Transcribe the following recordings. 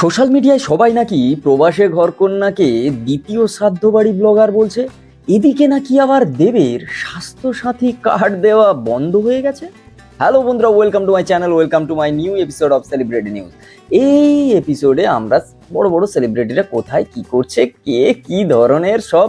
Social মিডিয়ায় সবাই নাকি প্রবাসে ঘরকন্যাকে দ্বিতীয় শ্রাদ্ধ বাড়ি ব্লগার বলছে। এদিকে নাকি আবার দেবের স্বাস্থ্যসাথী কার্ড দেওয়া বন্ধ হয়ে গেছে। হ্যালো বন্ধুরা, welcome to my channel, welcome to my new episode of celebrity news. এই এপিসোডে আমরা বড় বড় সেলিব্রিটিরা কোথায় কি করছে, কে কি ধরনের সব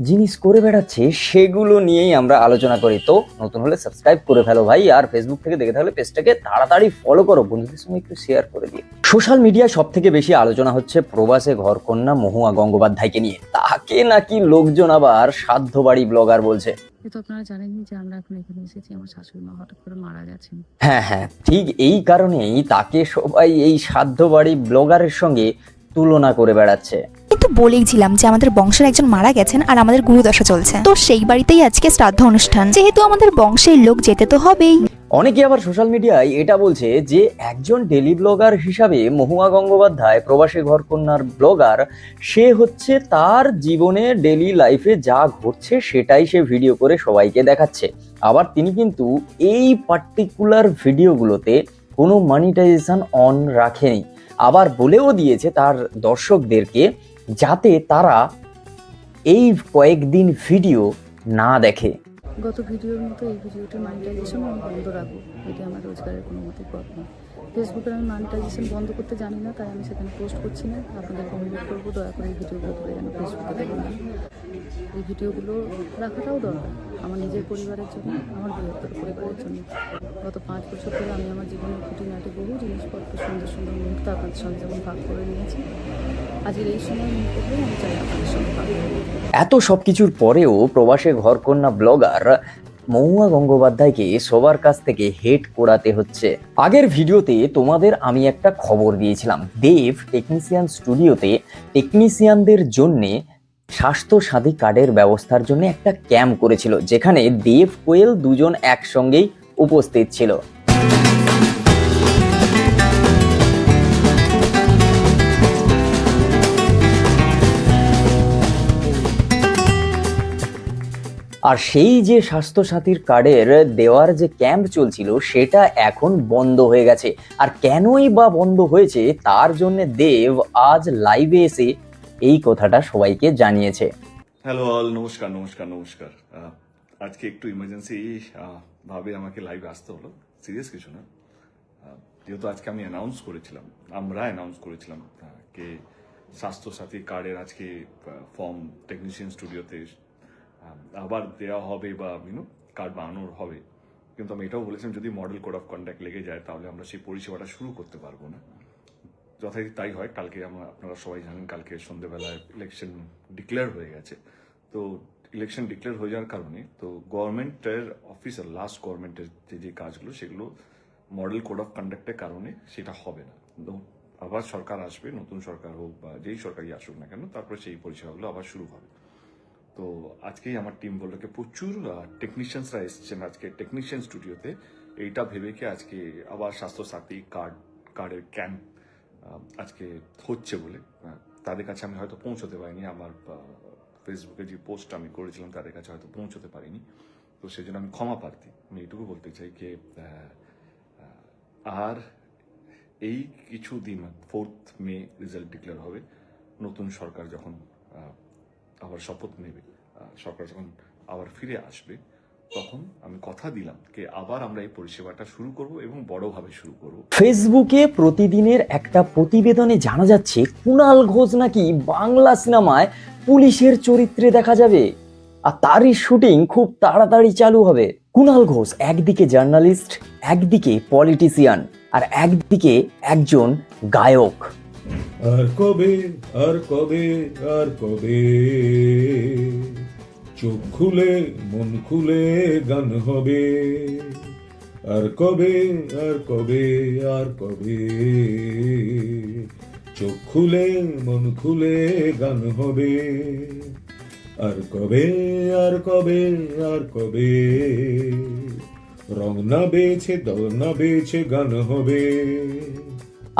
জিনিস করে বেড়াচ্ছে সেগুলো নিয়েই আমরা আলোচনা করি। তো নতুন হলে সাবস্ক্রাইব করে ফেলো ভাই, আর ফেসবুক থেকে দেখে থাকলে পেজটাকে তাড়াতাড়ি ফলো করো, বন্ধুদের সঙ্গে একটু শেয়ার করে দিও। সোশ্যাল মিডিয়ায় সব থেকে বেশি আলোচনা হচ্ছে প্রবাসে ঘরকন্যা মহুয়া গঙ্গোপাধ্যায়কে নিয়ে। তাকে নাকি লোকজন আবার সাধ্য বাড়ি ব্লগার বলছে। তো আপনারা জানেনই যে আমরা এখন এখানে এসেছি, আমার শাশুড়ি মা হঠাৎ করে মারা গেছেন। হ্যাঁ, ঠিক এই কারণেই তাকে সবাই এই সাধ্য বাড়ি ব্লগারের সঙ্গে তুলনা করে বেড়াচ্ছে। কিন্তু বলেইছিলাম যে আমাদের বংশের একজন মারা গেছেন আর আমাদের গুরুদশা চলছে, তো সেই বাড়িতেই আজকে শ্রাদ্ধ অনুষ্ঠান, যেহেতু আমাদের বংশের লোক যেতে তো হবেই। অনেকে আবার সোশ্যাল মিডিয়ায় এটা বলছে যে একজন ডেলি ব্লগার হিসাবে মহুয়া গঙ্গোপাধ্যায় প্রবাসী ঘরকন্যার ব্লগার, সে হচ্ছে তার জীবনে ডেলি লাইফে যা ঘটছে সেটাই সে ভিডিও করে সবাইকে দেখাচ্ছে। আবার তিনি কিন্তু এই পার্টিকুলার ভিডিওগুলোতে কোনো মনিটাইজেশন অন রাখেনি। আবার বলেও দিয়েছে তার দর্শকদেরকে যাতে তারা এই কয়েকদিন ভিডিও না দেখে। গত ভিডিওর মতো এই ভিডিওটির মনিটাইজেশন আমি বন্ধ রাখবো, এটি আমার রোজগারের কোনো মতেই পথ নয়। ফেসবুকে আমি মনিটাইজেশন বন্ধ করতে জানি না, তাই আমি সেখানে পোস্ট করছি না। আপনাদেরকে অনুরোধ করবো দয়া করে এই ভিডিওগুলো করে যেন ফেসবুকে দেবেন না। এই ভিডিওগুলো রাখাটাও দরকার আমার নিজের পরিবারের জন্য, আমার বৃহত্তর পরিবারের জন্য। গত 5 বছর ধরে আমি আমার জীবনের খুঁটিনাটি বহু জিনিসপত্র, সুন্দর সুন্দর মুহূর্ত আপনাদের সঙ্গে যেমন ভাগ করে নিয়েছি, আজকের এই সময় মুহূর্তগুলো আমি চাই আপনাদের সঙ্গে ভাগ করে নিতে। এত সবকিছুর পরেও প্রবাসে ঘরকন্যা ব্লগার মহুয়া গঙ্গোপাধ্যায়কে সবার কাছ থেকে হেট করাতে হচ্ছে। আগের ভিডিওতে তোমাদের আমি একটা খবর দিয়েছিলাম, দেব টেকনিশিয়ান স্টুডিওতে টেকনিশিয়ানদের জন্যে স্বাস্থ্য সাথী কার্ডের ব্যবস্থার জন্য একটা ক্যাম্প করেছিল, যেখানে দেব কোয়েল দুজন একসঙ্গেই উপস্থিত ছিল। আর সেই যে স্বাস্থ্যসাথীর কার্ডের দেওয়ার যে ক্যাম্প চলছিল সেটা এখন বন্ধ হয়ে গেছে। আর কেনই বা বন্ধ হয়েছে তার জন্য দেব আজ লাইভে এসে এই কথাটা সবাইকে জানিয়েছে। হ্যালো অল, নমস্কার নমস্কার নমস্কার। আজকে একটু ইমার্জেন্সি ভাবে আমাকে লাইভে আসতে হলো, সিরিয়াস কিছু না। যেহেতু আজকে আমরা অ্যানাউন্স করেছিলাম যে স্বাস্থ্যসাথী কার্ডের আজকে ফর্ম টেকনিশিয়ান স্টুডিওতে আবার দেওয়া হবে বা কার্ড বানানোর হবে, কিন্তু আমি এটাও বলেছিলাম যদি মডেল কোড অফ কন্ডাক্ট লেগে যায় তাহলে আমরা সেই পরিষেবাটা শুরু করতে পারবো না। যথারীতি তাই হয়। কালকে আপনারা সবাই জানেন কালকে সন্ধ্যেবেলায় ইলেকশন ডিক্লেয়ার হয়ে গেছে। তো ইলেকশন ডিক্লেয়ার হয়ে যাওয়ার কারণে তো গভর্নমেন্টের অফিসার, লাস্ট গভর্নমেন্টের যে কাজগুলো সেগুলো মডেল কোড অফ কন্ডাক্টের কারণে সেটা হবে না। আবার সরকার আসবে, নতুন সরকার হোক বা যেই সরকারই আসুক না কেন, তারপরে সেই পরিষেবাগুলো আবার শুরু হবে। তো আজকেই আমার টিম বললো কি প্রচুর টেকনিশিয়ানসরা এসছেন আজকে টেকনিশিয়ান স্টুডিওতে, এইটা ভেবে কি আজকে আবার স্বাস্থ্যসাথী কার্ডের ক্যাম্প আজকে হচ্ছে বলে তাদের কাছে আমি হয়তো পৌঁছতে পারিনি। আমার ফেসবুকে যে পোস্ট আমি করেছিলাম তাদের কাছে হয়তো পৌঁছতে পারিনি, তো সেই জন্য আমি ক্ষমা প্রার্থী। আমি এটুকু বলতে চাই যে আর এই কিছু দিন 4 মে রেজাল্ট ডিক্লেয়ার হবে, নতুন সরকার যখন আবার শপথ নেবে, সরকার যখন আবার ফিরে আসবে, তখন আমি কথা দিলাম যে আবার আমরা এই পরিষেবাটা শুরু করব এবং বড়ভাবে শুরু করব। ফেসবুকে প্রতিদিনের একটা প্রতিবেদনে জানা যাচ্ছে কুণাল ঘোষ নাকি বাংলা সিনেমায় পুলিশের চরিত্রে দেখা যাবে, আর তারই শুটিং খুব তাড়াতাড়ি চালু হবে। কুণাল ঘোষ একদিকে জার্নালিস্ট, একদিকে পলিটিশিয়ান, আর একদিকে একজন গায়ক। আর কবে আর কবে আর কবে চোখ খুলে মন খুলে গান হবে, আর কবে আর কবে আর কবে চোখ খুলে মন খুলে গান হবে, আর কবে আর কবে আর কবে রং না বেছে দল না বেছে গান হবে।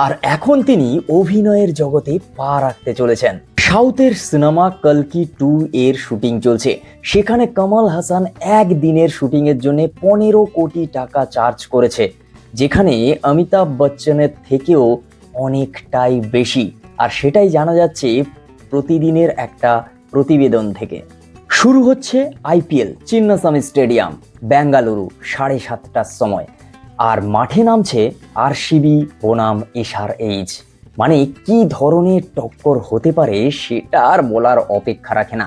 আর এখন তিনি অভিনয়ের জগতে পা রাখতে চলেছেন। সাউথের সিনেমা কলকি 2 এর শুটিং চলছে, সেখানে কমল হাসান একদিনের শুটিং এর জন্য 15 কোটি টাকা চার্জ করেছে, যেখানে অমিতাভ বচ্চনের থেকেও অনেকটাই বেশি, আর সেটাই জানা যাচ্ছে প্রতিদিনের একটা প্রতিবেদন থেকে। শুরু হচ্ছে আইপিএল চিন্নাস্বামী স্টেডিয়াম, বেঙ্গালুরু 7:30টার সময়, আর মাঠে নামছে আরসিবি বনাম এসআরএইচ। মানে কি ধরনের টক্কর হতে পারে সেটা আর বলার অপেক্ষা রাখে না।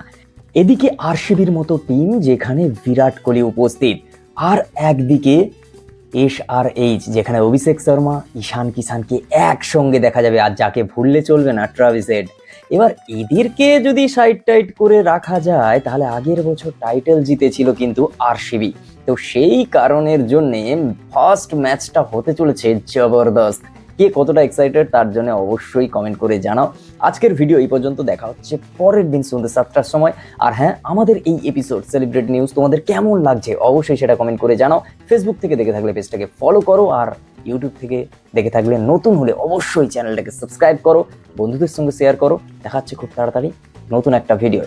এদিকে আরসিবির মতো টিম যেখানে বিরাট কোহলি উপস্থিত, আর একদিকে এসআরএইচ যেখানে অভিষেক শর্মা, ঈশান কিষানকে একসঙ্গে দেখা যাবে, আর যাকে ভুললে চলবে না, ট্রাভিস হেড। এবার এদেরকে যদি সাইড টাইট করে রাখা যায় তাহলে আগের বছর টাইটেল জিতেছিল কিন্তু আরসিবি। তো সেই কারণের জন্যে ফার্স্ট ম্যাচটা হতে চলেছে জবরদস্ত। কে কতটা এক্সাইটেড তার জন্য অবশ্যই কমেন্ট করে জানাও। আজকের ভিডিও এই পর্যন্ত, দেখা হচ্ছে পরের দিন সন্ধ্যে 7টার সময়। আর হ্যাঁ, আমাদের এই এপিসোড সেলিব্রেট নিউজ তোমাদের কেমন লাগছে অবশ্যই সেটা কমেন্ট করে জানাও। ফেসবুক থেকে দেখে থাকলে পেজটাকে ফলো করো, আর ইউটিউব থেকে দেখে থাকলে নতুন হলে অবশ্যই চ্যানেলটাকে সাবস্ক্রাইব করো, বন্ধুদের সঙ্গে শেয়ার করো। দেখা হচ্ছে খুব তাড়াতাড়ি নতুন একটা ভিডিও।